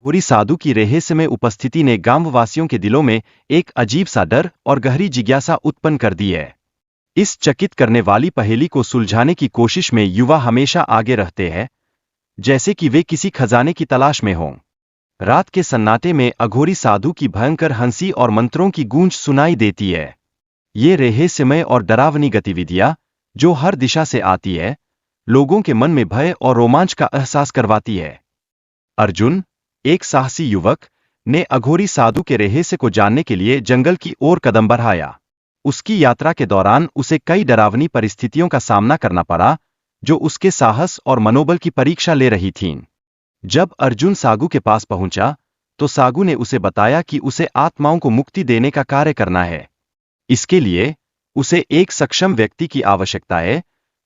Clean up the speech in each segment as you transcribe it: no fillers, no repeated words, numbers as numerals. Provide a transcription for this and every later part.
पूरी साधु की रहस्यमय उपस्थिति ने गांववासियों के दिलों में एक अजीब सा डर और गहरी जिज्ञासा उत्पन्न कर दी है। इस चकित करने वाली पहेली को सुलझाने की कोशिश में युवा हमेशा आगे रहते हैं, जैसे कि वे किसी खजाने की तलाश में हों। रात के सन्नाटे में अघोरी साधु की भयंकर हंसी और मंत्रों की गूंज सुनाई देती है। ये रहस्यमय और डरावनी गतिविधियां, जो हर दिशा से आती है, लोगों के मन में भय और रोमांच का एहसास करवाती है। अर्जुन, एक साहसी युवक, ने अघोरी साधु के रहस्य को जानने के लिए जंगल की ओर कदम बढ़ाया। उसकी यात्रा के दौरान उसे कई डरावनी परिस्थितियों का सामना करना पड़ा, जो उसके साहस और मनोबल की परीक्षा ले रही थीं। जब अर्जुन सागु के पास पहुंचा, तो सागु ने उसे बताया कि उसे आत्माओं को मुक्ति देने का कार्य करना है। इसके लिए उसे एक सक्षम व्यक्ति की आवश्यकता है,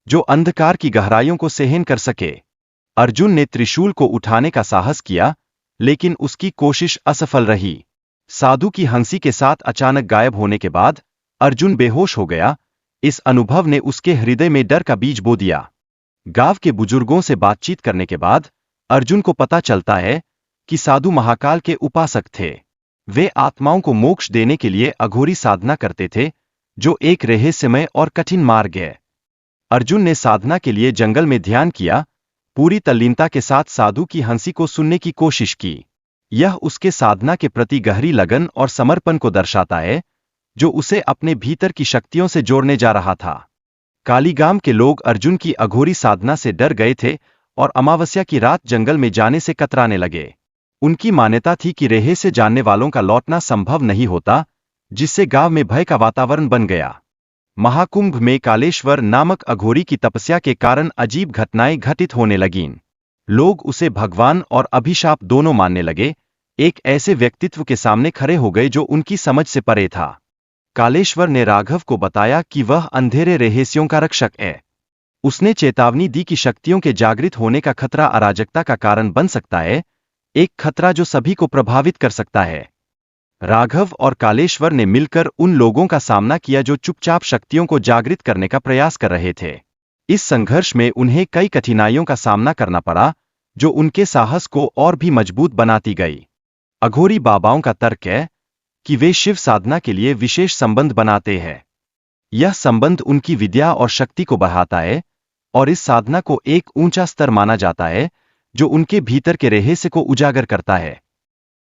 जो अंधकार की गहराइयों को सहन कर सके। अर्जुन ने त्रिशूल को उठाने का साहस किया, लेकिन उसकी कोशिश असफल रही। साधु की हंसी के साथ अचानक गायब होने के बाद अर्जुन बेहोश हो गया। इस अनुभव ने उसके हृदय में डर का बीज बो दिया। गांव के बुजुर्गों से बातचीत करने के बाद अर्जुन को पता चलता है कि साधु महाकाल के उपासक थे। वे आत्माओं को मोक्ष देने के लिए अघोरी साधना करते थे, जो एक रहस्यमय और कठिन मार्ग है। अर्जुन ने साधना के लिए जंगल में ध्यान किया, पूरी तल्लीनता के साथ साधु की हंसी को सुनने की कोशिश की। यह उसके साधना के प्रति गहरी लगन और समर्पण को दर्शाता है, जो उसे अपने भीतर की शक्तियों से जोड़ने जा रहा था। कालीगाम के लोग अर्जुन की अघोरी साधना से डर गए थे और अमावस्या की रात जंगल में जाने से कतराने लगे। उनकी मान्यता थी कि रहस्य जानने वालों का लौटना संभव नहीं होता, जिससे गांव में भय का वातावरण बन गया। महाकुंभ में कालेश्वर नामक अघोरी की तपस्या के कारण अजीब घटनाएं घटित होने लगीं। लोग उसे भगवान और अभिशाप दोनों मानने लगे। एक ऐसे व्यक्तित्व के सामने खड़े हो गए जो उनकी समझ से परे था। कालेश्वर ने राघव को बताया कि वह अंधेरे रहस्यों का रक्षक है। उसने चेतावनी दी कि शक्तियों के जागृत होने का खतरा अराजकता का कारण बन सकता है, एक खतरा जो सभी को प्रभावित कर सकता है। राघव और कालेश्वर ने मिलकर उन लोगों का सामना किया जो चुपचाप शक्तियों को जागृत करने का प्रयास कर रहे थे। इस संघर्ष में उन्हें कई कठिनाइयों का सामना करना पड़ा, जो उनके साहस को और भी मजबूत बनाती गई। अघोरी बाबाओं का तर्क है कि वे शिव साधना के लिए विशेष संबंध बनाते हैं। यह संबंध उनकी विद्या और शक्ति को बढ़ाता है, और इस साधना को एक ऊंचा स्तर माना जाता है, जो उनके भीतर के रहस्य को उजागर करता है।